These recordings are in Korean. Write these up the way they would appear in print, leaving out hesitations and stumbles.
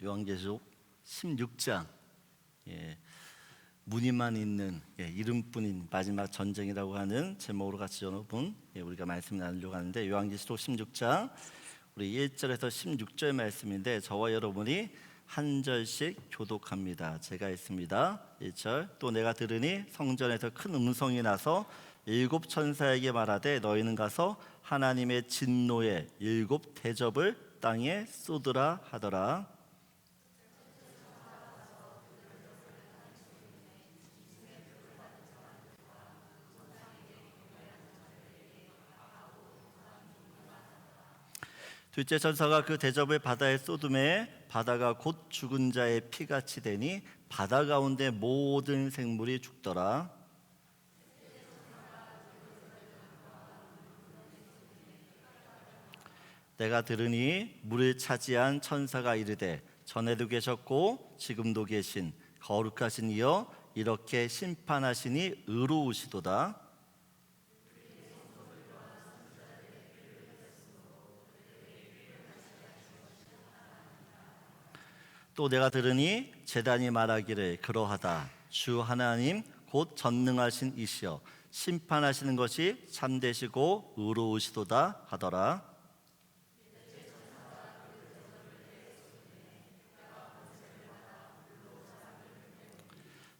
요한계시록 16장, 무늬만 있는 이름뿐인 마지막 전쟁이라고 하는 제목으로 같이 여러분 우리가 말씀 나누려고 하는데, 요한계시록 16장 우리 1절에서 16절 말씀인데, 저와 여러분이 한 절씩 교독합니다. 제가 읽습니다. 1절. 또 내가 들으니 성전에서 큰 음성이 나서 일곱 천사에게 말하되, 너희는 가서 하나님의 진노의 일곱 대접을 땅에 쏟으라 하더라. 둘째 천사가 그 대접을 바다에 쏟음에 바다가 곧 죽은 자의 피같이 되니 바다 가운데 모든 생물이 죽더라. 내가 들으니 물을 차지한 천사가 이르되, 전에도 계셨고 지금도 계신 거룩하신 이여, 이렇게 심판하시니 의로우시도다. 또 내가 들으니 제단이 말하기를, 그러하다. 주 하나님 곧 전능하신 이시여, 심판하시는 것이 참되시고 의로우시도다 하더라.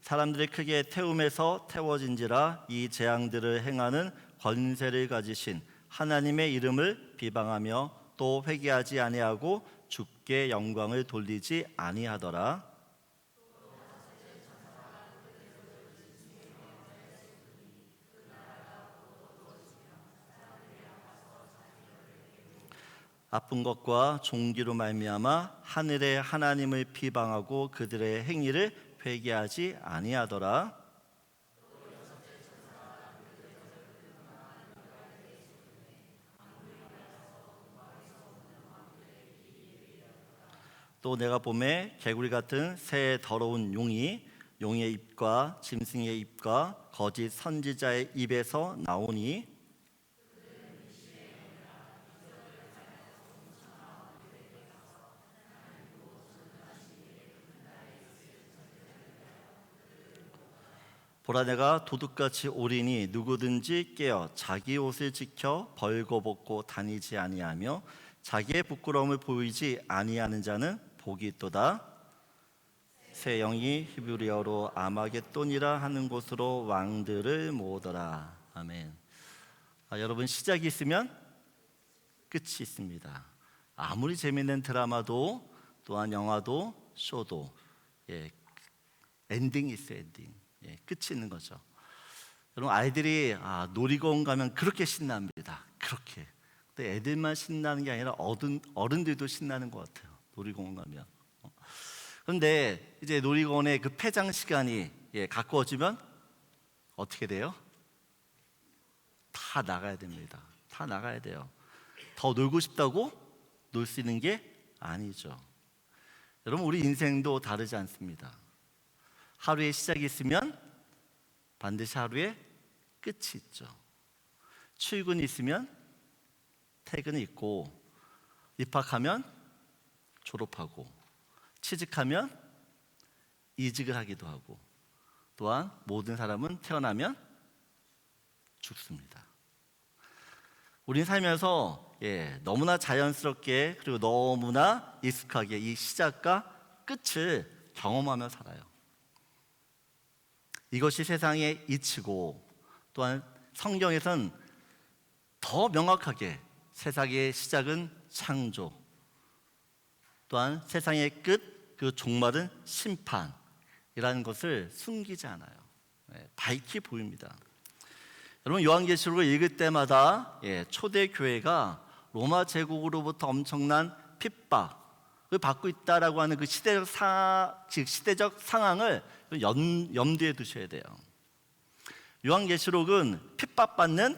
사람들이 크게 태움에서 태워진지라, 이 재앙들을 행하는 권세를 가지신 하나님의 이름을 비방하며 또 회개하지 아니하고 주께 영광을 돌리지 아니하더라. 아픈 것과 종기로 말미암아 하늘의 하나님을 비방하고 그들의 행위를 회개하지 아니하더라. 또 내가 보매 개구리 같은 새 더러운 용의 입과 짐승의 입과 거짓 선지자의 입에서 나오니, 보라 내가 도둑같이 오리니 누구든지 깨어 자기 옷을 지켜 벌거벗고 다니지 아니하며 자기의 부끄러움을 보이지 아니하는 자는 복이 있도다. 새 영이 히브리어로 아마겟돈이라 하는 곳으로 왕들을 모으더라. 아멘. 여러분, 시작이 있으면 끝이 있습니다. 아무리 재미있는 드라마도, 또한 영화도, 쇼도 엔딩이 있어요. 엔딩. 끝이 있는 거죠. 여러분, 아이들이 놀이공원 가면 그렇게 신납니다. 그렇게. 근데 애들만 신나는 게 아니라 어른들도 신나는 것 같아요. 놀이공원 가면. 그런데 이제 놀이공원의 그 폐장 시간이 가까워지면 어떻게 돼요? 다 나가야 됩니다. 다 나가야 돼요. 더 놀고 싶다고 놀 수 있는 게 아니죠. 여러분, 우리 인생도 다르지 않습니다. 하루의 시작이 있으면 반드시 하루에 끝이 있죠. 출근이 있으면 퇴근이 있고, 입학하면 졸업하고, 취직하면 이직을 하기도 하고, 또한 모든 사람은 태어나면 죽습니다. 우린 살면서 너무나 자연스럽게, 그리고 너무나 익숙하게 이 시작과 끝을 경험하며 살아요. 이것이 세상의 이치고, 또한 성경에서는 더 명확하게 세상의 시작은 창조, 또한 세상의 끝, 그 종말은 심판이라는 것을 숨기지 않아요. 밝히 보입니다. 여러분, 요한계시록을 읽을 때마다 초대 교회가 로마 제국으로부터 엄청난 핍박을 받고 있다라고 하는 그 시대적 상황을 염두에 두셔야 돼요. 요한계시록은 핍박받는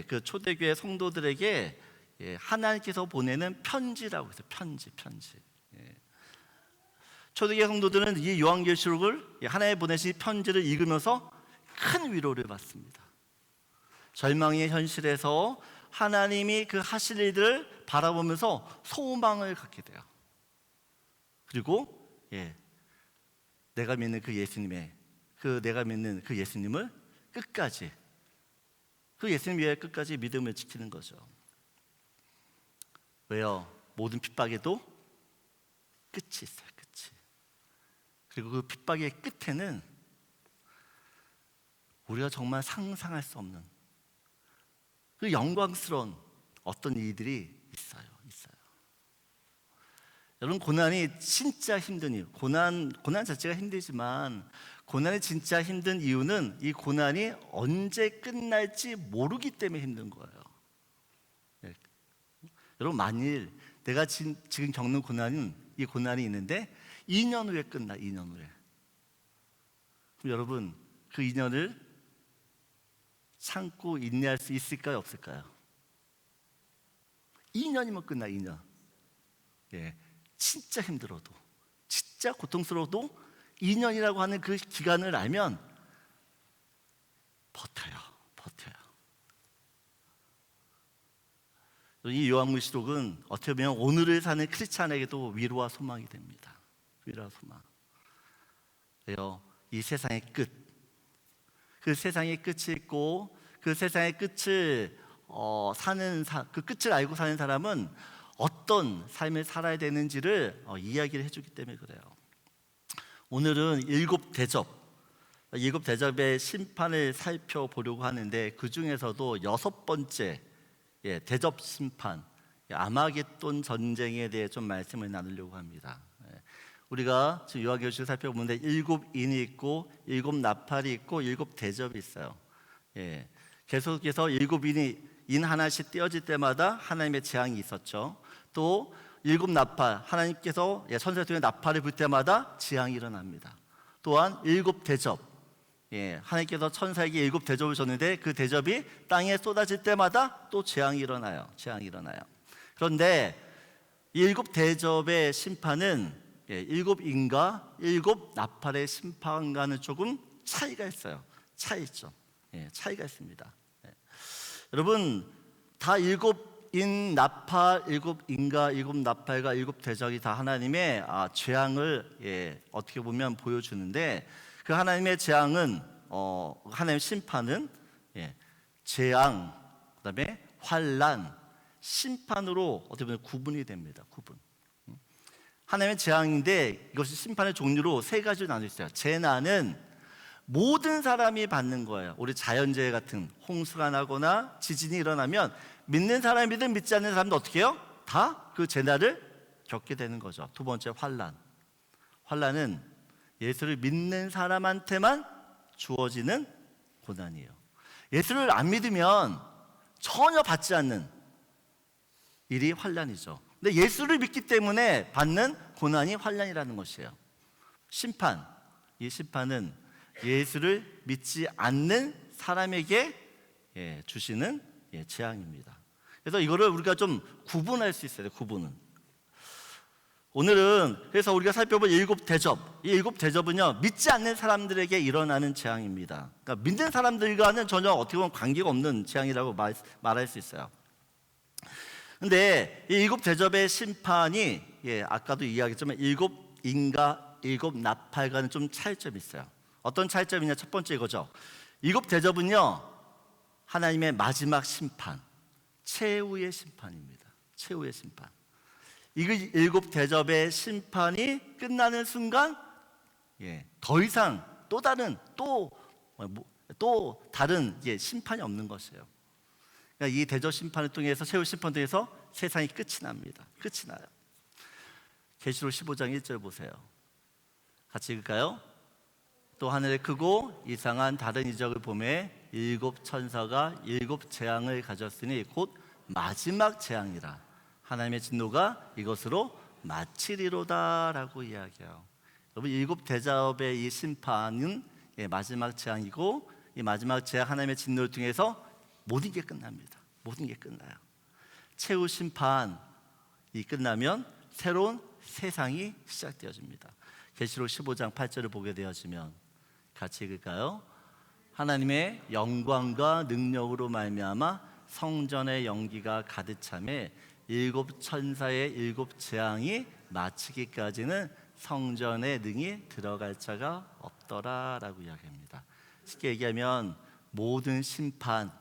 그 초대교회 성도들에게 하나님께서 보내는 편지라고 해서 편지. 초대교회 성도들은 이 요한계시록을, 하나님 보내신 편지를 읽으면서 큰 위로를 받습니다. 절망의 현실에서 하나님이 그 하실 일들을 바라보면서 소망을 갖게 돼요. 그리고 내가 믿는 그 예수님을 끝까지, 그 예수님 위에 끝까지 믿음을 지키는 거죠. 왜요? 모든 핍박에도 끝이 있어요. 끝이. 그리고 그 핍박의 끝에는 우리가 정말 상상할 수 없는 그 영광스러운 어떤 일들이 있어요. 여러분, 고난이 진짜 힘든 이유, 고난 자체가 힘들지만 고난이 진짜 힘든 이유는 이 고난이 언제 끝날지 모르기 때문에 힘든 거예요. 여러분, 만일 내가 지금 겪는 이 고난이 있는데 2년 후에 끝나, 2년 후에. 그럼 여러분, 그 2년을 참고 인내할 수 있을까요, 없을까요? 2년이면 끝나, 2년. 진짜 힘들어도, 진짜 고통스러워도 2년이라고 하는 그 기간을 알면 버텨요. 이 요한계시록은 어떻게 보면 오늘을 사는 크리스찬에게도 위로와 소망이 됩니다. 위로와 소망. 왜요? 이 세상의 끝, 그 세상의 끝이 있고 그 세상의 끝을 그 끝을 알고 사는 사람은 어떤 삶을 살아야 되는지를 이야기를 해주기 때문에 그래요. 오늘은 일곱 대접의 심판을 살펴보려고 하는데, 그 중에서도 6번째 대접 심판, 아마겟돈 전쟁에 대해 좀 말씀을 나누려고 합니다. 우리가 지금 요한계시록 살펴보는데 7인이 있고 7나팔이 있고 7대접이 있어요. 계속해서 7인 하나씩 떼어질 때마다 하나님의 재앙이 있었죠. 또 7나팔, 하나님께서 천사를 통해 나팔을 불 때마다 재앙이 일어납니다. 또한 7대접, 하나님께서 천사에게 7대접을 줬는데 그 대접이 땅에 쏟아질 때마다 또 재앙이 일어나요. 그런데 이 7대접의 심판은 7인과 7나팔의 심판과는 조금 차이가 있어요. 차이가 있습니다. 여러분, 다 7인 나팔, 7인과 7나팔과 7대접이 다 하나님의 재앙을 어떻게 보면 보여주는데, 그 하나님의 재앙은 하나님의 심판은 재앙, 그다음에 환난, 심판으로 어떻게 보면 구분이 됩니다. 하나님의 재앙인데 이것이 심판의 종류로 3가지로 나눠 있어요. 재난은 모든 사람이 받는 거예요. 우리 자연재해 같은 홍수가 나거나 지진이 일어나면 믿는 사람이든 믿지 않는 사람도 어떻게 해요? 다 그 재난을 겪게 되는 거죠. 2번째, 환난은 예수를 믿는 사람한테만 주어지는 고난이에요. 예수를 안 믿으면 전혀 받지 않는 일이 환난이죠. 근데 예수를 믿기 때문에 받는 고난이 환난이라는 것이에요. 이 심판은 예수를 믿지 않는 사람에게 주시는 재앙입니다. 그래서 이거를 우리가 좀 구분할 수 있어요. 오늘은 그래서 우리가 살펴볼 7대접, 이 7대접은요 믿지 않는 사람들에게 일어나는 재앙입니다. 그러니까 믿는 사람들과는 전혀 어떻게 보면 관계가 없는 재앙이라고 말할 수 있어요. 근데 이 7대접의 심판이 아까도 이야기했지만 7인과 7나팔과는 좀 차이점이 있어요. 어떤 차이점이냐? 첫 번째 이거죠. 7대접은요 하나님의 마지막 심판, 최후의 심판입니다. 최후의 심판. 이 7대접의 심판이 끝나는 순간 더 이상 또 다른 심판이 없는 것이에요. 그러니까 이 대접 심판을 통해서, 최후 심판을 통해서 세상이 끝이 납니다. 끝이 나요. 계시록 15장 1절 보세요. 같이 읽을까요? 또 하늘에 크고 이상한 다른 이적을 보매 7 천사가 7 재앙을 가졌으니 곧 마지막 재앙이라. 하나님의 진노가 이것으로 마치리로다 라고 이야기해요. 여러분, 7대접의 이 심판은 마지막 재앙이고, 이 마지막 재앙, 하나님의 진노를 통해서 모든 게 끝납니다. 모든 게 끝나요. 최후 심판이 끝나면 새로운 세상이 시작되어집니다. 계시록 15장 8절을 보게 되어지면 같이 읽을까요? 하나님의 영광과 능력으로 말미암아 성전의 연기가 가득 차매 7 천사의 7 재앙이 마치기까지는 성전에 능히 들어갈 자가 없더라라고 이야기합니다. 쉽게 얘기하면 모든 심판,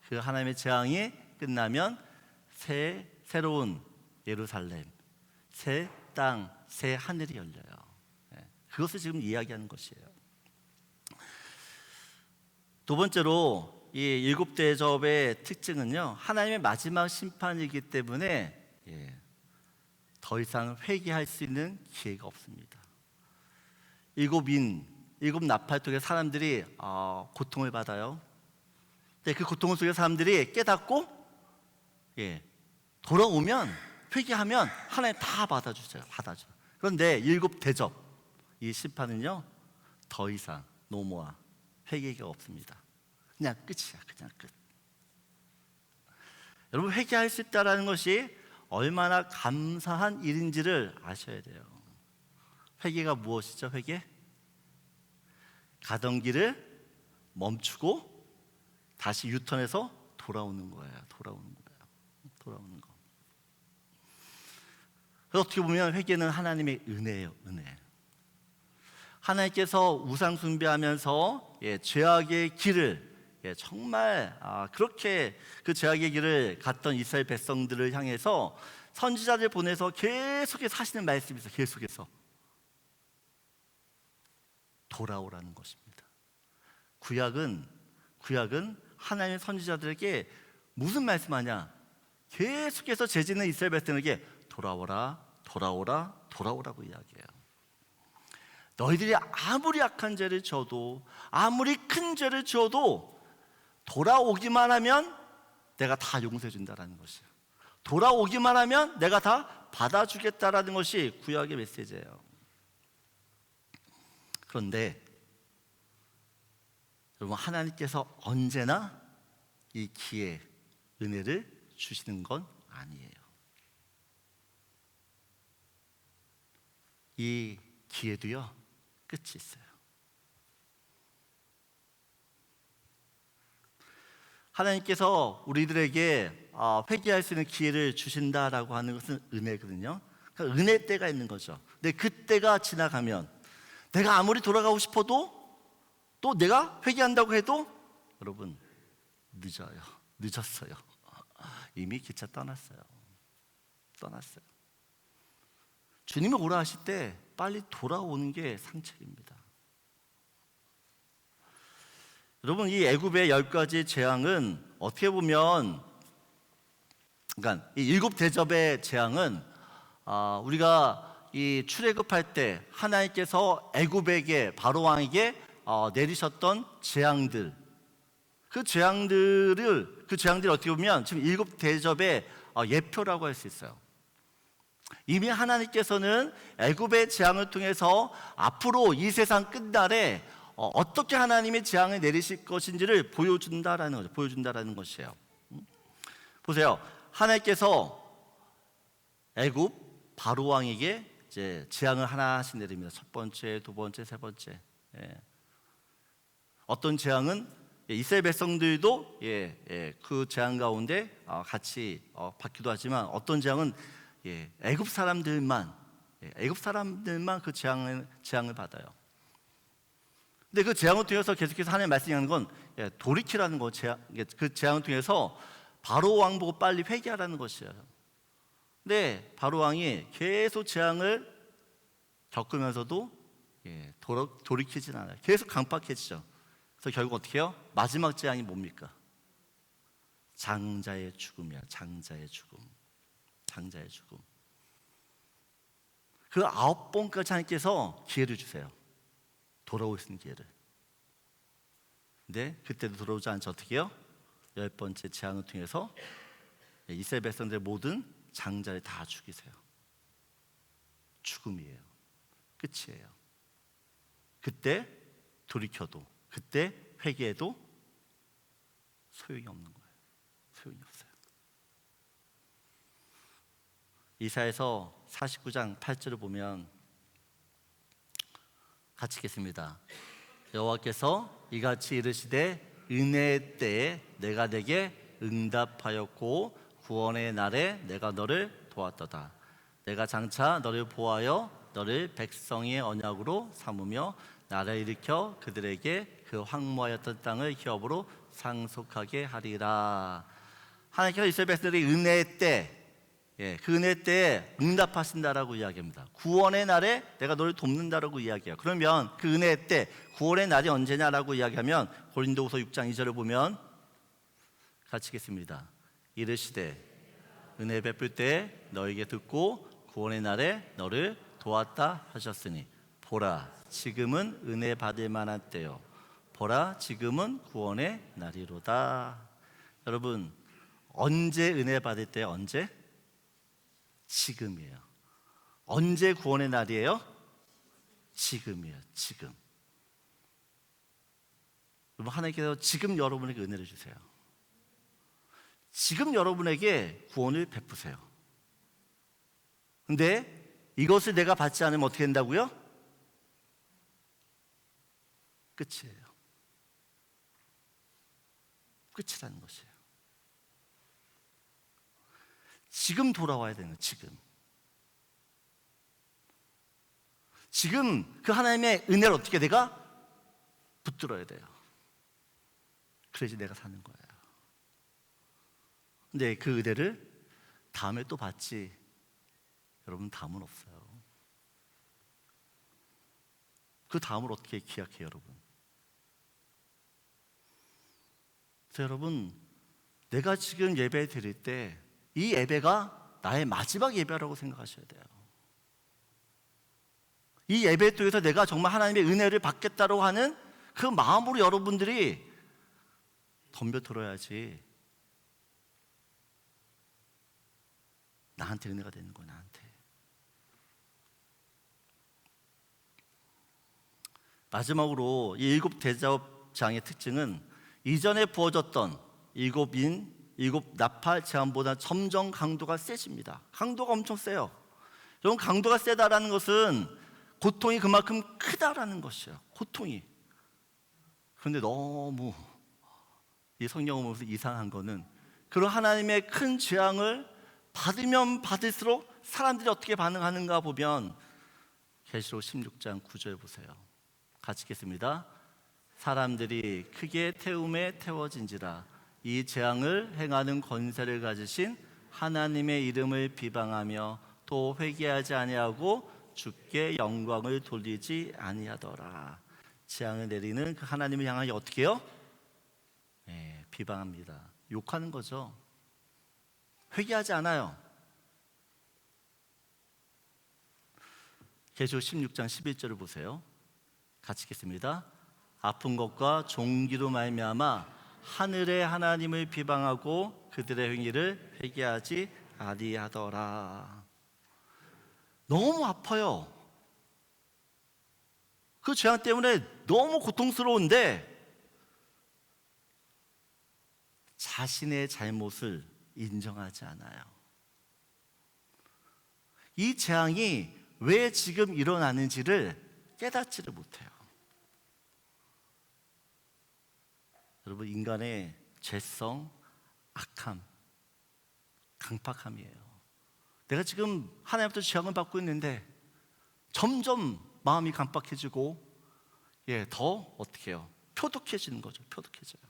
그 하나님의 재앙이 끝나면 새로운 예루살렘, 새 땅, 새 하늘이 열려요. 그것을 지금 이야기하는 것이에요. 두 번째로 이 일곱 대접의 특징은요, 하나님의 마지막 심판이기 때문에 더 이상 회개할 수 있는 기회가 없습니다. 일곱 나팔 통해 사람들이 고통을 받아요. 근데 그 고통 속에 사람들이 깨닫고 돌아오면, 회개하면 하나님 다 받아주세요. 그런데 일곱 대접, 이 심판은요, 더 이상 노모아, 회개가 없습니다. 그냥 끝이야. 그냥 끝. 여러분, 회개할 수 있다는 것이 얼마나 감사한 일인지를 아셔야 돼요. 회개가 무엇이죠? 회개? 가던 길을 멈추고 다시 유턴해서 돌아오는 거예요. 돌아오는 거. 그래서 어떻게 보면 회개는 하나님의 은혜예요. 은혜. 하나님께서 우상 숭배하면서 죄악의 길을 정말 그렇게 그 죄악의 길을 갔던 이스라엘 백성들을 향해서 선지자들 보내서 계속해서 하시는 말씀이 있어요. 계속해서 돌아오라는 것입니다. 구약은 하나님의 선지자들에게 무슨 말씀하냐? 계속해서 죄짓는 이스라엘 백성에게 돌아오라고 이야기해요. 너희들이 아무리 악한 죄를 지어도, 아무리 큰 죄를 지어도 돌아오기만 하면 내가 다 용서해 준다라는 것이에요. 돌아오기만 하면 내가 다 받아주겠다라는 것이 구약의 메시지예요. 그런데 여러분, 하나님께서 언제나 이 기회, 은혜를 주시는 건 아니에요. 이 기회도요, 끝이 있어요. 하나님께서 우리들에게 회개할 수 있는 기회를 주신다라고 하는 것은 은혜거든요. 그러니까 은혜 때가 있는 거죠. 근데 그 때가 지나가면 내가 아무리 돌아가고 싶어도, 또 내가 회개한다고 해도 여러분, 늦었어요. 이미 기차 떠났어요. 주님이 오라 하실 때 빨리 돌아오는 게 상책입니다. 여러분, 이 애굽의 10가지 재앙은 어떻게 보면, 그러니까 이 일곱 대접의 재앙은 우리가 이 출애굽할 때 하나님께서 애굽에게, 바로 왕에게 내리셨던 재앙들, 그 재앙들을 어떻게 보면 지금 일곱 대접의 예표라고 할 수 있어요. 이미 하나님께서는 애굽의 재앙을 통해서 앞으로 이 세상 끝날에 어떻게 하나님의 재앙을 내리실 것인지를 보여준다라는 것이에요. 보세요. 하나님께서 애굽 바로 왕에게 이제 재앙을 하나씩 내립니다. 첫 번째, 두 번째, 세 번째. 어떤 재앙은 이스라엘 백성들도 그 재앙 가운데 같이 받기도 하지만, 어떤 재앙은 애굽 사람들만 그 재앙을 받아요. 근데 그 재앙을 통해서 계속해서 하나님 말씀이 하는 건 돌이키라는 거. 그 재앙을 통해서 바로 왕 보고 빨리 회개하라는 것이에요. 근데 바로 왕이 계속 재앙을 겪으면서도 돌이키진 않아요. 계속 강박해지죠. 그래서 결국 어떻게 해요? 마지막 재앙이 뭡니까? 장자의 죽음이야. 장자의 죽음. 그 9번까지 하나님께서 기회를 주세요. 돌아올 수 있는 기회를. 근데 그때도 돌아오지 않죠. 어떻게 해요? 10번째 재앙을 통해서 이스라엘 백성들의 모든 장자를 다 죽이세요. 죽음이에요. 끝이에요. 그때 돌이켜도, 그때 회개해도 소용이 없는 거예요. 소용이 없어요. 이사야서 49장 8절을 보면 같이 읽겠습니다. 여호와께서 이같이 이르시되 은혜의 때에 내가 내게 응답하였고 구원의 날에 내가 너를 도왔도다. 내가 장차 너를 보하여 너를 백성의 언약으로 삼으며 나를 일으켜 그들에게 그 황무하였던 땅을 기업으로 상속하게 하리라. 하나님께서 이스라엘 백성들이 은혜의 때, 그 은혜 때에 응답하신다라고 이야기합니다. 구원의 날에 내가 너를 돕는다라고 이야기해요. 그러면 그 은혜의 때, 구원의 날이 언제냐라고 이야기하면 고린도후서 6장 2절을 보면 같이 읽겠습니다. 이르시되 은혜 베풀 때 너에게 듣고 구원의 날에 너를 도왔다 하셨으니 보라 지금은 은혜 받을 만한 때요 보라 지금은 구원의 날이로다. 여러분, 언제 은혜 받을 때? 언제? 지금이에요. 언제 구원의 날이에요? 지금이에요. 지금. 여러분, 하나님께서 지금 여러분에게 은혜를 주세요. 지금 여러분에게 구원을 베푸세요. 근데 이것을 내가 받지 않으면 어떻게 된다고요? 끝이에요. 끝이라는 것이에요. 지금 돌아와야 되는 거예요. 지금 그 하나님의 은혜를 어떻게 내가 붙들어야 돼요. 그래야지 내가 사는 거예요. 근데 그 은혜를 다음에 또 받지. 여러분, 다음은 없어요. 그 다음을 어떻게 기약해요, 여러분? 그래서 여러분, 내가 지금 예배 드릴 때 이 예배가 나의 마지막 예배라고 생각하셔야 돼요. 이 예배 통해서 내가 정말 하나님의 은혜를 받겠다고 하는 그 마음으로 여러분들이 덤벼들어야지 나한테 은혜가 되는 거야. 나한테. 마지막으로 이 일곱 대접장의 특징은 이전에 부어졌던 일곱 나팔 제한보다 점점 강도가 세집니다. 강도가 엄청 세요. 여러분, 강도가 세다라는 것은 고통이 그만큼 크다라는 것이에요. 고통이. 그런데 너무 이 성경을 보면서 이상한 거는 그런 하나님의 큰 재앙을 받으면 받을수록 사람들이 어떻게 반응하는가 보면 계시록 16장 9절 보세요. 같이 읽겠습니다. 사람들이 크게 태움에 태워진지라 이 재앙을 행하는 권세를 가지신 하나님의 이름을 비방하며 또 회개하지 아니하고 주께 영광을 돌리지 아니하더라. 재앙을 내리는 그 하나님을 향하여 어떻게 해요? 비방합니다. 욕하는 거죠. 회개하지 않아요. 계시록 16장 11절을 보세요. 같이 읽겠습니다. 아픈 것과 종기로 말미암아 하늘의 하나님을 비방하고 그들의 행위를 회개하지 아니하더라. 너무 아파요. 그 재앙 때문에 너무 고통스러운데 자신의 잘못을 인정하지 않아요. 이 재앙이 왜 지금 일어나는지를 깨닫지를 못해요. 여러분, 인간의 죄성, 악함, 강팍함이에요. 내가 지금 하나님부터 재앙을 받고 있는데 점점 마음이 강팍해지고 더 어떻게 해요? 표독해지는 거죠. 표독해져요.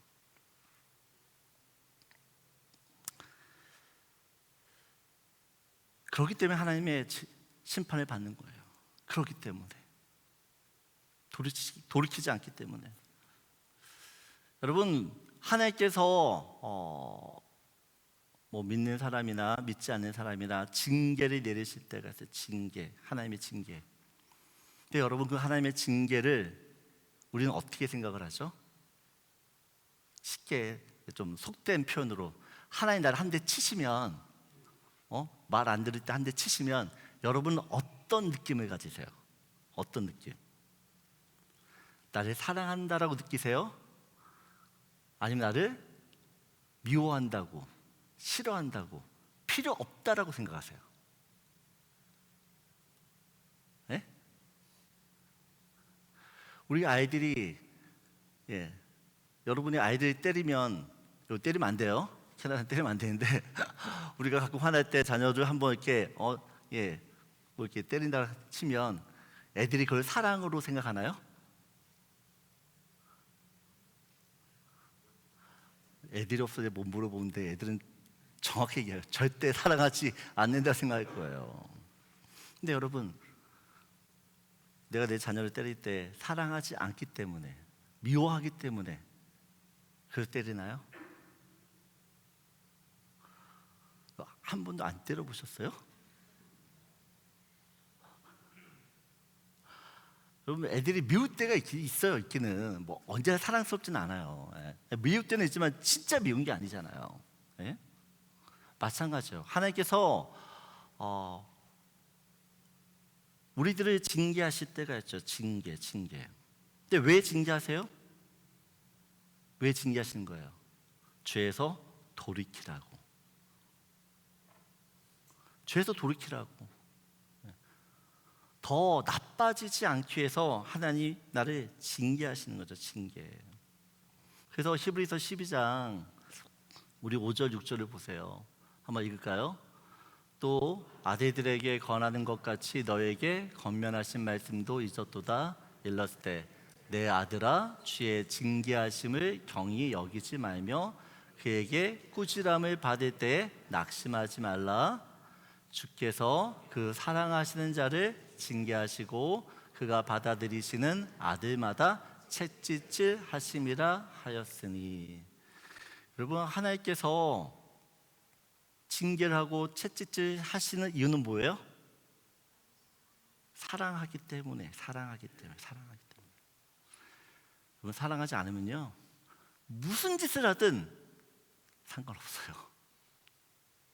그렇기 때문에 하나님의 심판을 받는 거예요. 그렇기 때문에 돌이키지 않기 때문에. 여러분, 하나님께서 믿는 사람이나 믿지 않는 사람이나 징계를 내리실 때가 있어요. 징계, 하나님의 징계. 근데 여러분, 그 하나님의 징계를 우리는 어떻게 생각을 하죠? 쉽게 좀 속된 표현으로 하나님 나를 한 대 치시면, 말 안 들을 때 한 대 치시면 여러분은 어떤 느낌을 가지세요? 어떤 느낌? 나를 사랑한다라고 느끼세요? 아니면 나를 미워한다고, 싫어한다고, 필요 없다라고 생각하세요? 네? 우리 아이들이 여러분이 아이들이 때리면 때리면 안 돼요. 캐나다 때리면 안 되는데 우리가 가끔 화날 때 자녀들 한번 이렇게 뭐 이렇게 때린다 치면 애들이 그걸 사랑으로 생각하나요? 애들이 없어서 못 물어보는데 애들은 정확히 얘기해요. 절대 사랑하지 않는다 생각할 거예요. 근데 여러분, 내가 내 자녀를 때릴 때 사랑하지 않기 때문에, 미워하기 때문에 그걸 때리나요? 한 번도 안 때려보셨어요? 여러분, 애들이 미울 때가 있어요. 있기는 뭐 언제나 사랑스럽지는 않아요. 예. 미울 때는 있지만 진짜 미운 게 아니잖아요. 예? 마찬가지예요. 하나님께서 우리들을 징계하실 때가 있죠. 징계. 근데 왜 징계하세요? 왜 징계하시는 거예요? 죄에서 돌이키라고. 죄에서 돌이키라고. 더 나빠지지 않기 위해서 하나님 나를 징계하시는 거죠. 징계. 그래서 히브리서 12장 우리 5절 6절을 보세요. 한번 읽을까요? 또 아들들에게 권하는 것 같이 너에게 권면하신 말씀도 잊었도다. 일렀을 때 내 아들아 주의 징계하심을 경히 여기지 말며 그에게 꾸지람을 받을 때에 낙심하지 말라. 주께서 그 사랑하시는 자를 징계하시고 그가 받아들이시는 아들마다 채찍질 하심이라 하였으니. 여러분, 하나님께서 징계를 하고 채찍질 하시는 이유는 뭐예요? 사랑하기 때문에. 여러분, 사랑하지 않으면요 무슨 짓을 하든 상관없어요.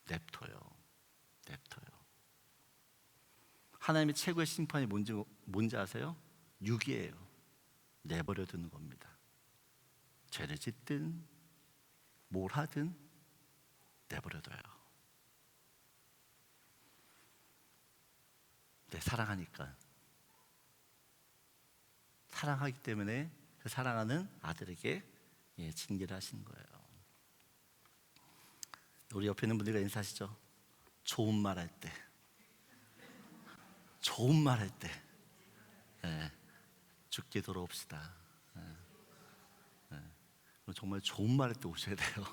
냅둬요. 하나님의 최고의 심판이 뭔지 아세요? 유기예요. 내버려 두는 겁니다. 죄를 짓든 뭘 하든 내버려 둬요. 네, 사랑하기 때문에 그 사랑하는 아들에게 징계를 하시는 거예요. 우리 옆에 있는 분들과 인사하시죠. 좋은 말 할 때 죽게 돌아옵시다. 정말 좋은 말 할 때 오셔야 돼요.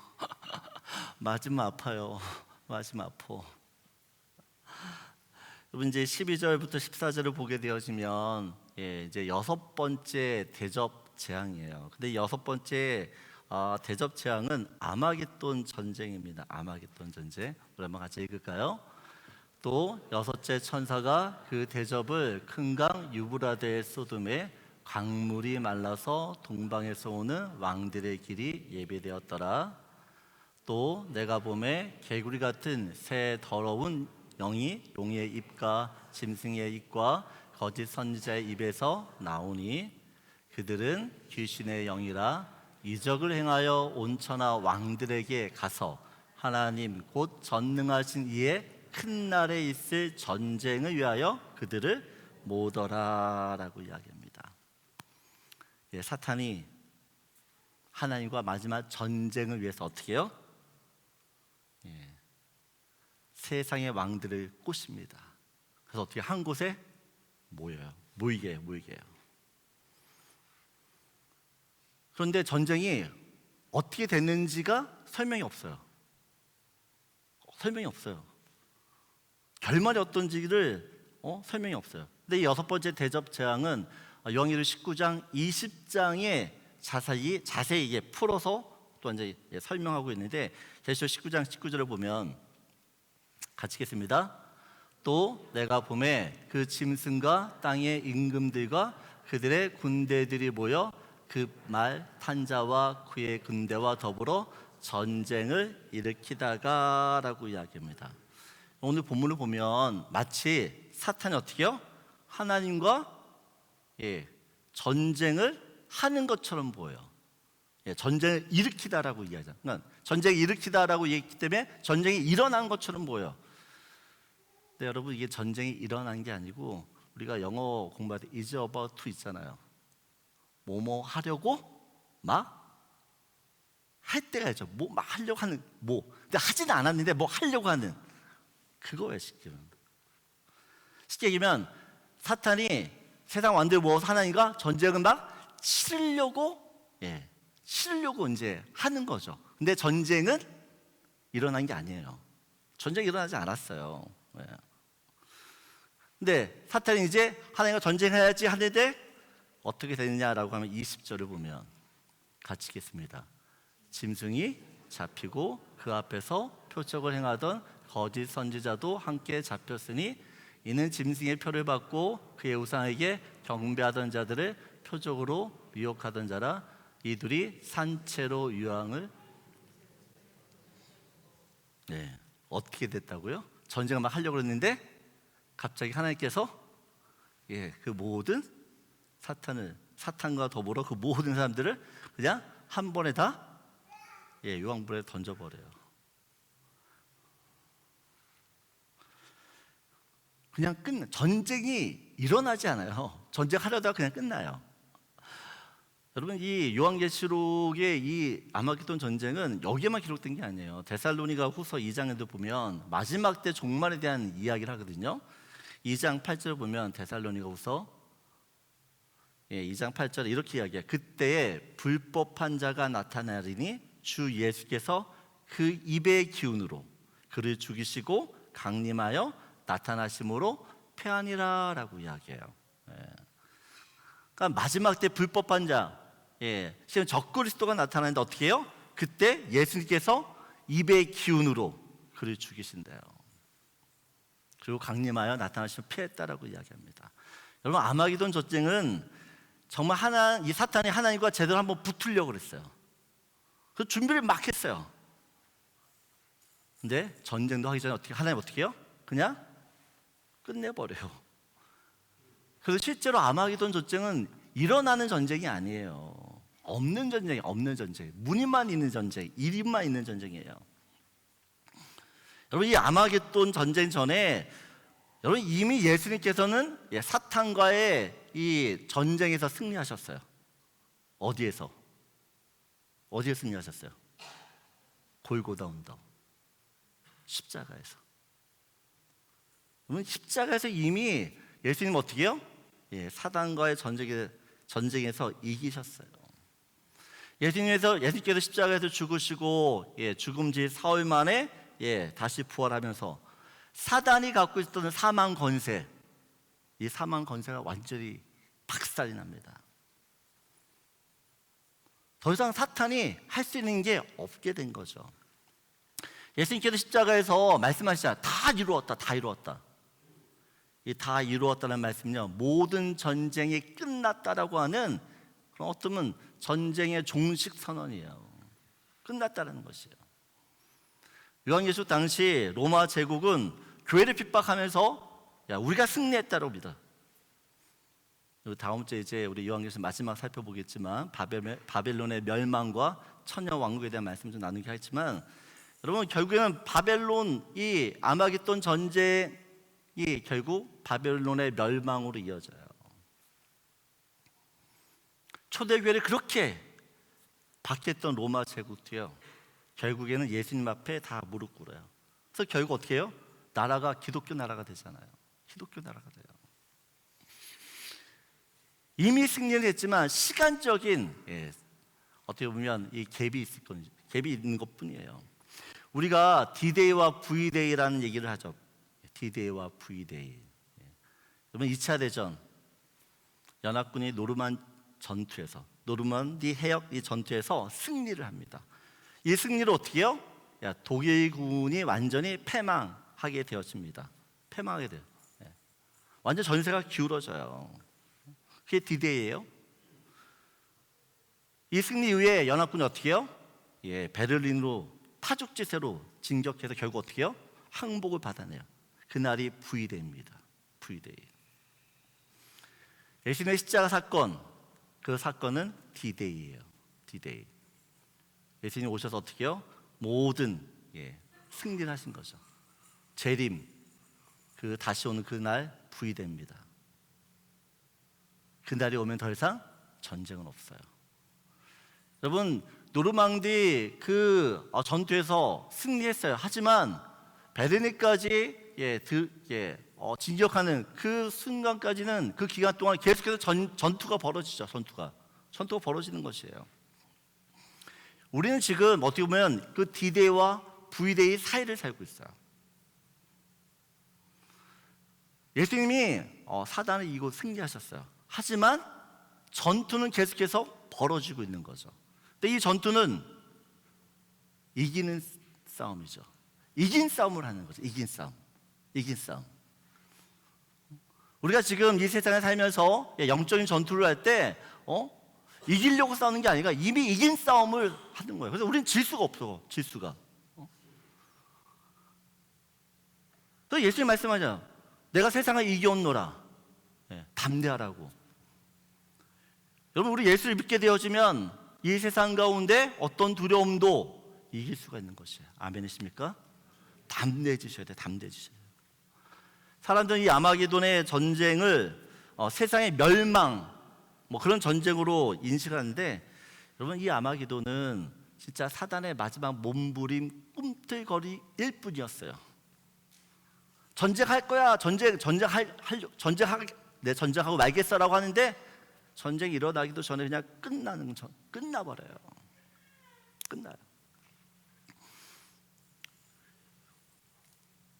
맞으면 아파요. 맞으면 아파. 여러분, 이제 12절부터 14절을 보게 되어지면 이제 6번째 대접 재앙이에요. 근데 6번째 대접 재앙은 아마겟돈 전쟁입니다. 아마겟돈 전쟁. 우리 한번 같이 읽을까요? 또 6째 천사가 그 대접을 큰 강 유브라데에 쏟음에 강물이 말라서 동방에서 오는 왕들의 길이 예비되었더라. 또 내가 보매 개구리 같은 새 더러운 영이 용의 입과 짐승의 입과 거짓 선지자의 입에서 나오니 그들은 귀신의 영이라 이적을 행하여 온천하 왕들에게 가서 하나님 곧 전능하신 이의 큰 날에 있을 전쟁을 위하여 그들을 모더라라고 이야기합니다. 사탄이 하나님과 마지막 전쟁을 위해서 어떻게 해요? 세상의 왕들을 꼬십니다. 그래서 어떻게 한 곳에 모여요. 모이게 해요. 그런데 전쟁이 어떻게 됐는지가 설명이 없어요. 결말이 어떤지를 설명이 없어요. 근데 이 6번째 대접 재앙은 요한계시록 19장 20장에 자세히 풀어서 또 이제 설명하고 있는데 계시록 19장 19절을 보면 같이 읽겠습니다. 또 내가 보매 그 짐승과 땅의 임금들과 그들의 군대들이 모여 그 말 탄 자와 그의 군대와 더불어 전쟁을 일으키다가라고 이야기합니다. 오늘 본문을 보면 마치 사탄이 어떻게 해요? 하나님과 전쟁을 하는 것처럼 보여요. 전쟁을 일으키다라고 이야기하잖아요. 그러니까 전쟁을 일으키다라고 얘기했기 때문에 전쟁이 일어난 것처럼 보여요. 근데 여러분, 이게 전쟁이 일어난 게 아니고 우리가 영어 공부할 때 is about to 있잖아요. 뭐뭐 하려고 막 할 때가 있죠. 뭐 막 하려고 하는 근데 하지는 않았는데 뭐 하려고 하는 그거예요, 지금. 쉽게 얘기하면 사탄이 세상 완전히 모아서 하나님과 전쟁을 막 치르려고 이제 하는 거죠. 근데 전쟁은 일어난 게 아니에요. 전쟁이 일어나지 않았어요. 근데 사탄이 이제 하나님과 전쟁해야지 하는데 어떻게 되느냐라고 하면 20절을 보면 같이 읽겠습니다. 짐승이 잡히고 그 앞에서 표적을 행하던 거짓 선지자도 함께 잡혔으니 이는 짐승의 표를 받고 그의 우상에게 경배하던 자들을 표적으로 미혹하던 자라. 이들이 산채로 유황을 어떻게 됐다고요? 전쟁을 막 하려고 했는데 갑자기 하나님께서 그 모든 사탄과 더불어 그 모든 사람들을 그냥 한 번에 다 유황불에 던져버려요. 그냥 전쟁이 일어나지 않아요. 전쟁하려다가 그냥 끝나요. 여러분, 이 요한계시록의 이 아마겟돈 전쟁은 여기에만 기록된 게 아니에요. 데살로니가 후서 2장에도 보면 마지막 때 종말에 대한 이야기를 하거든요. 2장 8절을 보면 데살로니가 후서 2장 8절에 이렇게 이야기해요. 그때에 불법한 자가 나타나리니 주 예수께서 그 입의 기운으로 그를 죽이시고 강림하여 나타나심으로 패하니라 라고 이야기해요. 그러니까 마지막 때 불법한 자, 지금 적그리스도가 나타나는데 어떻게 해요? 그때 예수님께서 입의 기운으로 그를 죽이신대요. 그리고 강림하여 나타나시면 피했다라고 이야기합니다. 여러분, 아마겟돈 전쟁은 정말 이 사탄이 하나님과 제대로 한번 붙으려고 그랬어요. 그 준비를 막 했어요. 근데 전쟁도 하기 전에 하나님 어떻게 해요? 그냥 끝내버려요. 그래서 실제로 아마겟돈 전쟁은 일어나는 전쟁이 아니에요. 없는 전쟁. 문이만 있는 전쟁, 일인만 있는 전쟁이에요. 여러분, 이 아마겟돈 전쟁 전에 여러분 이미 예수님께서는 사탄과의 이 전쟁에서 승리하셨어요. 어디에서 승리하셨어요? 골고다 언덕, 십자가에서. 여러분, 십자가에서 이미 예수님 어떻게 해요? 사단과의 전쟁에서 이기셨어요. 예수님께서 십자가에서 죽으시고 죽음 지 사흘 만에 다시 부활하면서 사단이 갖고 있었던 사망 권세, 이 사망 권세가 완전히 박살이 납니다. 더 이상 사탄이 할 수 있는 게 없게 된 거죠. 예수님께서 십자가에서 말씀하시잖아요. 다 이루었다. 이 다 이루었다는 말씀은요, 모든 전쟁이 끝났다라고 하는 그런 어쩌면 전쟁의 종식 선언이에요. 끝났다는 것이에요. 요한계시록 당시 로마 제국은 교회를 핍박하면서 우리가 승리했다고 믿어. 다음 주에 이제 우리 요한계시록 마지막 살펴보겠지만 바벨론의 멸망과 천년 왕국에 대한 말씀 좀 나누게 하겠지만, 여러분, 결국에는 바벨론 이 아마겟돈 전쟁이 결국 바벨론의 멸망으로 이어져요. 초대교회를 그렇게 박했던 로마 제국도요, 결국에는 예수님 앞에 다 무릎 꿇어요. 그래서 결국 어떻게 해요? 나라가 기독교 나라가 되잖아요. 기독교 나라가 돼요. 이미 승리를 했지만 시간적인 어떻게 보면 이 갭이 있는 것뿐이에요. 우리가 D-Day와 V-Day라는 얘기를 하죠. D-Day와 V-Day. 그러면 2차 대전 연합군이 노르만디 해역 이 전투에서 승리를 합니다. 이 승리를 어떻게 해요? 독일군이 완전히 패망하게 되었습니다. 패망하게 돼요. 완전 전세가 기울어져요. 그게 D-Day예요. 이 승리 이후에 연합군이 어떻게 해요? 베를린으로 파죽지세로 진격해서 결국 어떻게 해요? 항복을 받아내요. 그날이 V-Day입니다. V-Day. 예수님의 십자가 사건, 그 사건은 D-Day예요. D-Day. 예수님 오셔서 어떻게 해요? 모든 승리를 하신 거죠. 재림, 그 다시 오는 그날 V-Day입니다. 그날이 오면 더 이상 전쟁은 없어요. 여러분, 노르망디 전투에서 승리했어요. 하지만 베르린까지 진격하는 그 순간까지는, 그 기간 동안 계속해서 전투가 벌어지죠. 전투가 벌어지는 것이에요. 우리는 지금 어떻게 보면 그 D-Day와 V-Day 사이를 살고 있어요. 예수님이 사단을 이기고 승리하셨어요. 하지만 전투는 계속해서 벌어지고 있는 거죠. 근데 이 전투는 이기는 싸움이죠. 이긴 싸움을 하는 거죠. 이긴 싸움. 우리가 지금 이 세상에 살면서 영적인 전투를 할 때 이기려고 싸우는 게 아니라 이미 이긴 싸움을 하는 거예요. 그래서 우리는 질 수가 없어. 질 수가. 그래서 예수님 말씀하잖아요. 내가 세상을 이겨온노라. 담대하라고. 여러분, 우리 예수를 믿게 되어지면 이 세상 가운데 어떤 두려움도 이길 수가 있는 것이에요. 아멘이십니까? 담대해지셔야 돼요. 담대해지셔야 돼요. 사람들은 이 아마게돈의 전쟁을 세상의 멸망, 그런 전쟁으로 인식하는데, 여러분, 이 아마게돈은 진짜 사단의 마지막 몸부림 꿈틀거리일 뿐이었어요. 전쟁할 거야, 전쟁하고 말겠어라고 하는데, 전쟁이 일어나기도 전에 그냥 끝나버려요. 끝나요.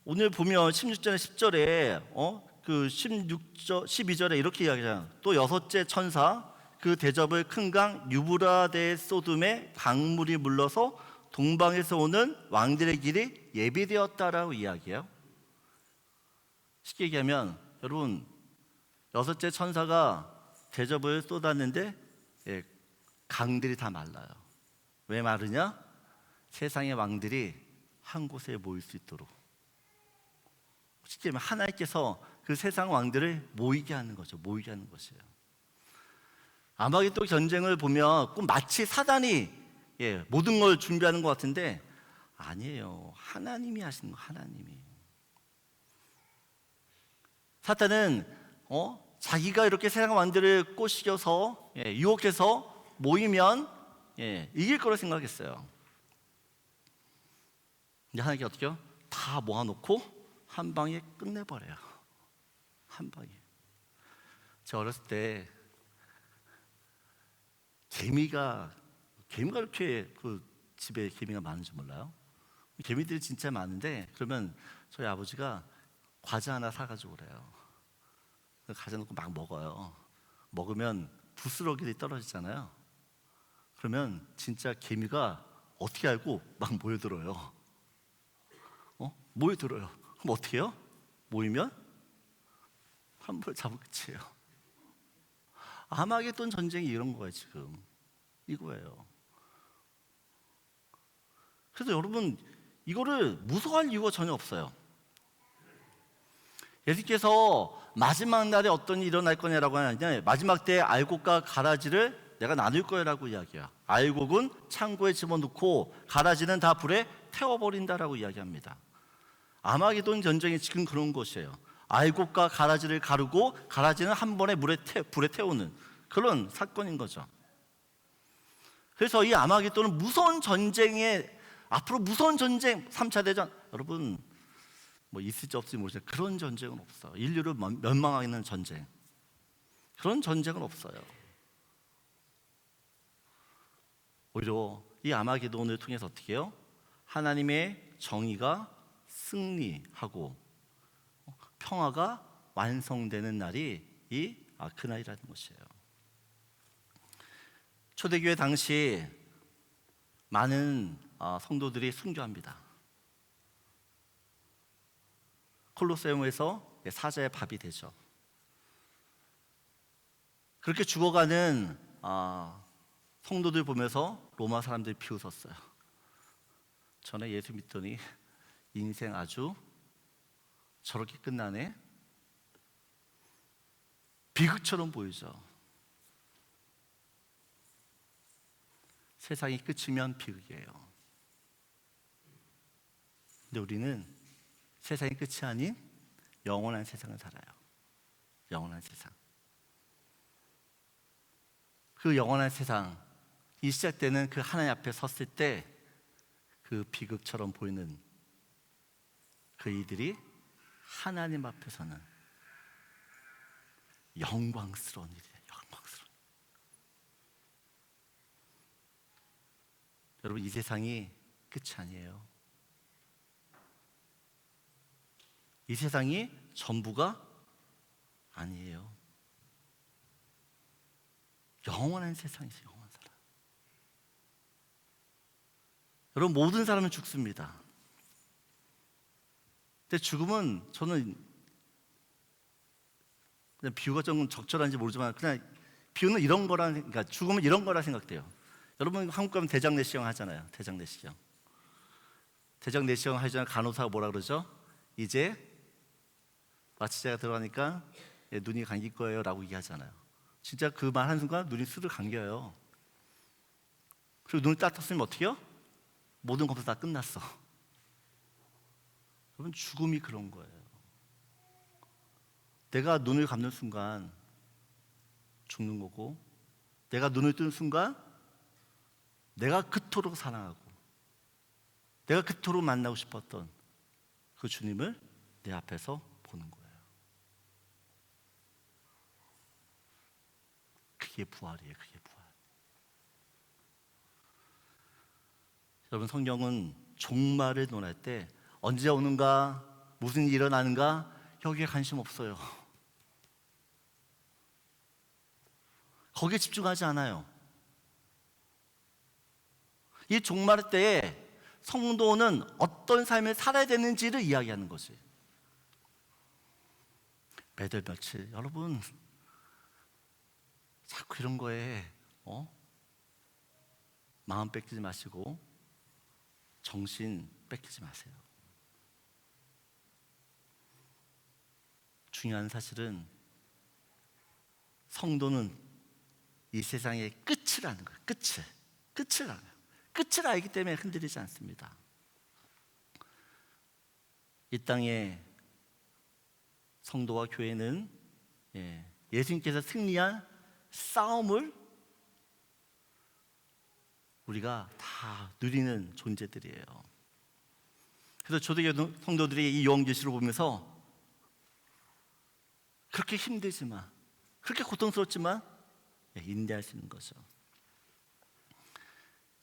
오늘 보면 16절에 10절에 그 12절에 이렇게 이야기하잖아요. 또 여섯째 천사 그 대접을 큰 강 유브라데에 쏟음에 강물이 물러서 동방에서 오는 왕들의 길이 예비되었다라고 이야기해요. 쉽게 얘기하면, 여러분, 여섯째 천사가 대접을 쏟았는데 강들이 다 말라요. 왜 마르냐? 세상의 왕들이 한 곳에 모일 수 있도록. 쉽게 말하면 하나님께서 그 세상 왕들을 모이게 하는 거죠. 모이게 하는 것이에요. 아마겟돈 전쟁을 보면 꼭 마치 사단이 모든 걸 준비하는 것 같은데 아니에요. 하나님이 하시는 거예요. 하나님이. 사탄은 자기가 이렇게 세상 왕들을 꼬시겨서 유혹해서 모이면 이길 거라 생각했어요. 근데 하나님께 어떻게요? 다 모아놓고 한 방에 끝내버려요. 한 방에. 제가 어렸을 때 개미가 이렇게 그 집에 개미가 많은지 몰라요? 개미들이 진짜 많은데, 그러면 저희 아버지가 과자 하나 사가지고 그래요. 가져 놓고 막 먹어요. 먹으면 부스러기들이 떨어지잖아요. 그러면 진짜 개미가 어떻게 알고 막 모여들어요. 모여들어요. 그럼 어떻게 해요? 모이면 한 번 잡으면 끝이에요. 아마겟돈 전쟁이 이런 거예요. 지금 이거예요. 그래서 여러분, 이거를 무서워할 이유가 전혀 없어요. 예수께서 마지막 날에 어떤 일이 일어날 거냐라고 하는데, 마지막 때에 알곡과 가라지를 내가 나눌 거라고 이야기해요. 알곡은 창고에 집어넣고 가라지는 다 불에 태워버린다라고 이야기합니다. 아마겟돈 전쟁이 지금 그런 것이에요. 알곡과 가라지를 가르고 가라지는 한 번에 불에 태우는 그런 사건인 거죠. 그래서 이 아마겟돈은 무서운 전쟁에, 앞으로 무서운 전쟁, 3차 대전, 여러분 있을지 없을지 모르지만 그런 전쟁은 없어요. 인류를 멸망하는 전쟁, 그런 전쟁은 없어요. 오히려 이 아마겟돈을 통해서 어떻게 해요? 하나님의 정의가 승리하고 평화가 완성되는 날이 그날이라는 것이에요. 초대교회 당시 많은 성도들이 순교합니다. 콜로세움에서 사자의 밥이 되죠. 그렇게 죽어가는 성도들 보면서 로마 사람들이 비웃었어요. 전에 예수 믿더니 인생 아주 저렇게 끝나네. 비극처럼 보이죠. 세상이 끝이면 비극이에요. 근데 우리는 세상이 끝이 아닌 영원한 세상을 살아요. 영원한 세상. 그 영원한 세상, 이 시작되는 그 하나님 앞에 섰을 때 그 비극처럼 보이는 그 이들이 하나님 앞에서는 영광스러운 일이에요. 영광스러운. 여러분, 이 세상이 끝이 아니에요. 이 세상이 전부가 아니에요. 영원한 세상이죠. 영원한 사람. 여러분, 모든 사람은 죽습니다. 근데 죽음은, 저는 그냥 비유가 좀 적절한지 모르지만 그냥 비유는 이런 거라, 그러니까 죽음은 이런 거라 생각돼요. 여러분, 한국 가면 대장내시경 하잖아요. 대장내시경. 대장내시경 하기 전에 간호사가 뭐라 그러죠? 이제 마취제가 들어가니까 눈이 감길 거예요 라고 얘기하잖아요. 진짜 그 말 하는 순간 눈이 스르르 감겨요. 그리고 눈이 딱 떴으면 어떻게 해요? 모든 검사 다 끝났어. 여러분, 죽음이 그런 거예요. 내가 눈을 감는 순간 죽는 거고, 내가 눈을 뜨는 순간 내가 그토록 사랑하고 내가 그토록 만나고 싶었던 그 주님을 내 앞에서 보는 거예요. 그게 부활이에요. 그게 부활. 여러분, 성경은 종말을 논할 때 언제 오는가, 무슨 일이 일어나는가, 여기에 관심 없어요. 거기에 집중하지 않아요. 이 종말 때에 성도는 어떤 삶을 살아야 되는지를 이야기하는 거지. 매달 며칠, 여러분 자꾸 이런 거에 마음 뺏기지 마시고 정신 뺏기지 마세요. 중요한 사실은 성도는 이 세상의 끝을 아는 거예요. 끝을 알아요. 끝을 알기 때문에 흔들리지 않습니다. 이 땅의 성도와 교회는 예수님께서 승리한 싸움을 우리가 다 누리는 존재들이에요. 그래서 초대교회 성도들이 이 요한계시를 보면서 그렇게 힘들지만, 그렇게 고통스럽지만 인내할 수 있는 거죠.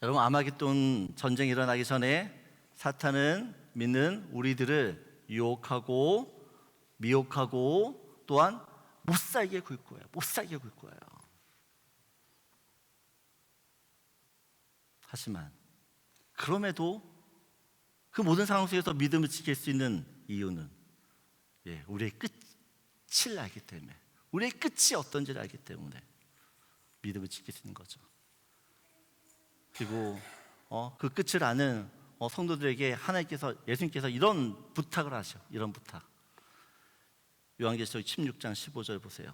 여러분, 아마겟돈 전쟁이 일어나기 전에 사탄은 믿는 우리들을 유혹하고 미혹하고 또한 못 살게 굴 거예요. 못 살게 굴 거예요. 하지만 그럼에도 그 모든 상황 속에서 믿음을 지킬 수 있는 이유는 우리의 끝을 알기 때문에, 우리의 끝이 어떤지를 알기 때문에 믿음을 지킬 수 있는 거죠. 그리고 그 끝을 아는 성도들에게 하나님께서, 예수님께서 이런 부탁을 하셔. 이런 부탁. 요한계시록 16장 15절 보세요.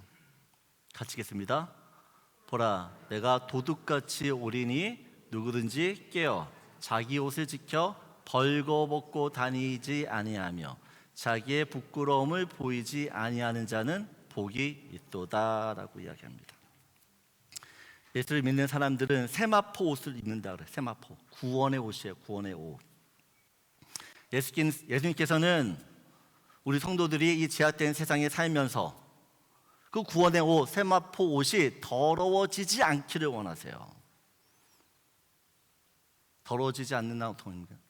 같이 읽겠습니다. 보라, 내가 도둑같이 오리니 누구든지 깨어 자기 옷을 지켜 벌거벗고 다니지 아니하며 자기의 부끄러움을 보이지 아니하는 자는 복이 있도다라고 이야기합니다. 예수를 믿는 사람들은 세마포 옷을 입는다 그래요. 세마포, 구원의 옷이에요. 구원의 옷. 예수님께서는 우리 성도들이 이 제약된 세상에 살면서 그 구원의 옷, 세마포 옷이 더러워지지 않기를 원하세요. 더러워지지 않는 날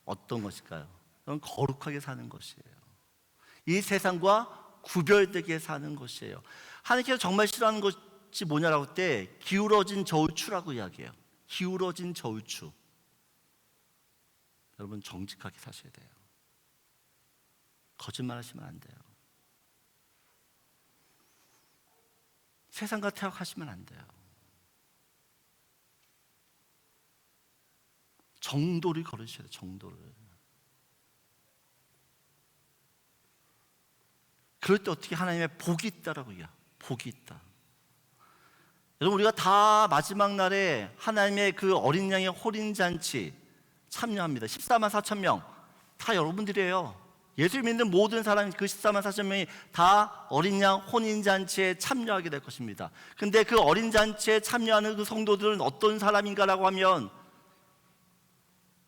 어떤 것일까요? 그건 거룩하게 사는 것이에요. 이 세상과 구별되게 사는 것이에요. 하나님께서 정말 싫어하는 것이 뭐냐라고 할 때 기울어진 저울추라고 이야기해요. 기울어진 저울추. 여러분, 정직하게 사셔야 돼요. 거짓말 하시면 안 돼요. 세상과 타협하시면 안 돼요. 정도를 걸으셔야 돼요. 정도를. 그럴 때 어떻게 하나님의 복이 있다라고 해요. 복이 있다. 여러분, 우리가 다 마지막 날에 하나님의 그 어린 양의 호린잔치 참여합니다. 14만 4천 명 다 여러분들이에요. 예수 믿는 모든 사람, 그 14만 4천 명이 다 어린 양 혼인잔치에 참여하게 될 것입니다. 근데 그 어린 잔치에 참여하는 그 성도들은 어떤 사람인가라고 하면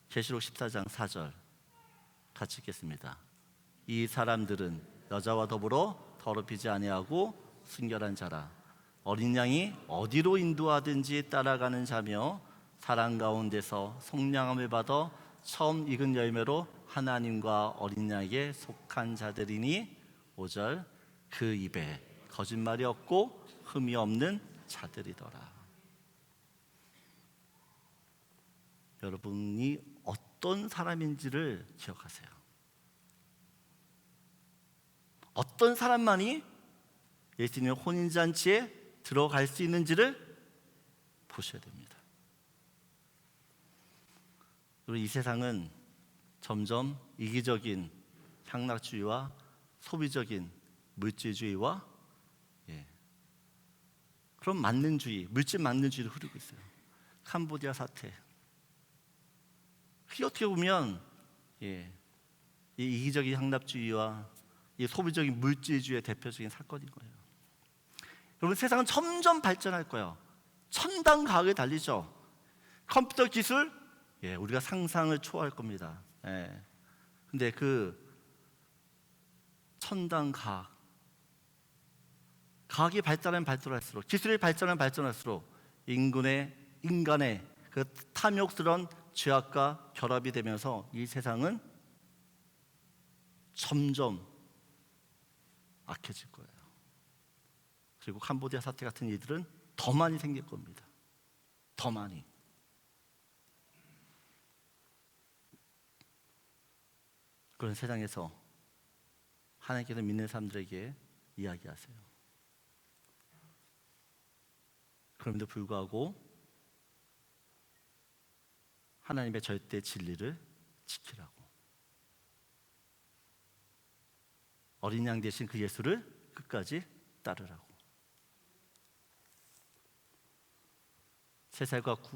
계시록 14장 4절 같이 읽겠습니다. 이 사람들은 여자와 더불어 더럽히지 아니하고 순결한 자라. 어린 양이 어디로 인도하든지 따라가는 자며 사랑 가운데서 속량함을 받아 처음 익은 열매로 하나님과 어린 양에게 속한 자들이니 5절 그 입에 거짓말이 없고 흠이 없는 자들이더라. 여러분이 어떤 사람인지를 기억하세요. 어떤 사람만이 예수님의 혼인잔치에 들어갈 수 있는지를 보셔야 됩니다. 그리고 이 세상은 점점 이기적인 향락주의와 소비적인 물질주의와 그런 만능주의, 물질 만능주의로 흐르고 있어요. 캄보디아 사태. 그게 어떻게 보면 이 이기적인 향락주의와 이 소비적인 물질주의의 대표적인 사건인 거예요. 여러분, 세상은 점점 발전할 거예요. 첨단 과학에 달리죠. 컴퓨터 기술, 우리가 상상을 초월할 겁니다. 근데 그 첨단 과학이 발전하면 발전할수록, 기술이 발전하면 발전할수록 인간의 그 탐욕스러운 죄악과 결합이 되면서 이 세상은 점점 악해질 거예요. 그리고 캄보디아 사태 같은 일들은 더 많이 생길 겁니다. 더 많이. 그런 세상에서 하나님께서 믿는 사람들에게 이야기하세요. 그럼에도 불구하고 하나님의 절대 진리를 지키라고. 어린 양 대신 그 예수를 끝까지 따르라고.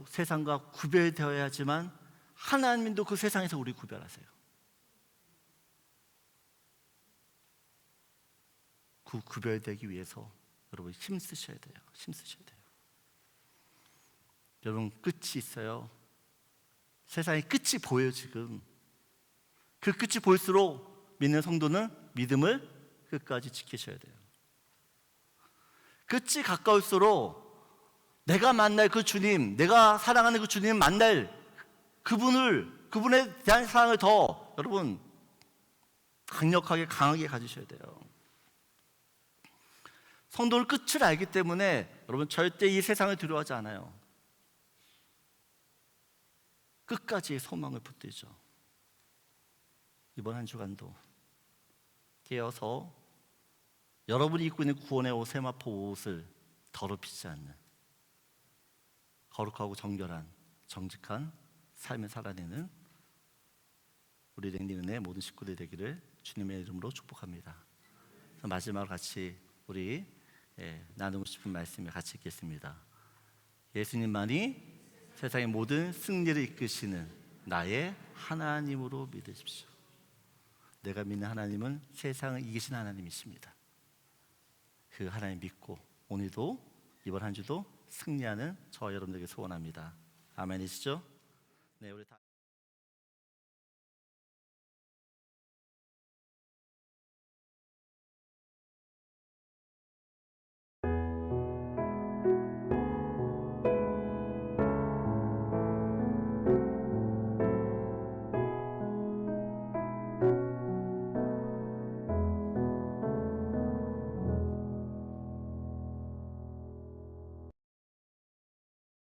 세상과 구별되어야지만 하나님도 그 세상에서 우리 구별하세요. 그 구별되기 위해서 여러분 힘쓰셔야 돼요. 힘쓰셔야 돼요. 여러분, 끝이 있어요. 세상의 끝이 보여요. 지금 그 끝이 볼수록 믿는 성도는 믿음을 끝까지 지키셔야 돼요. 끝이 가까울수록 내가 만날 그 주님, 내가 사랑하는 그 주님 만날 그분에 대한 사랑을 더 여러분 강력하게 강하게 가지셔야 돼요. 성도는 끝을 알기 때문에 여러분 절대 이 세상을 두려워하지 않아요. 끝까지 소망을 붙들죠. 이번 한 주간도 깨어서 여러분이 입고 있는 구원의 옷, 세마포 옷을 더럽히지 않는 거룩하고 정결한 정직한 삶을 살아내는 우리 랭리은의 모든 식구들 되기를 주님의 이름으로 축복합니다. 마지막으로 같이 우리 나누고 싶은 말씀을 같이 읽겠습니다. 예수님만이 세상의 모든 승리를 이끄시는 나의 하나님으로 믿으십시오. 내가 믿는 하나님은 세상을 이기신 하나님이십니다. 그 하나님 믿고 오늘도 이번 한 주도 승리하는 저와 여러분들에게 소원합니다. 아멘이시죠? 네, 우리 다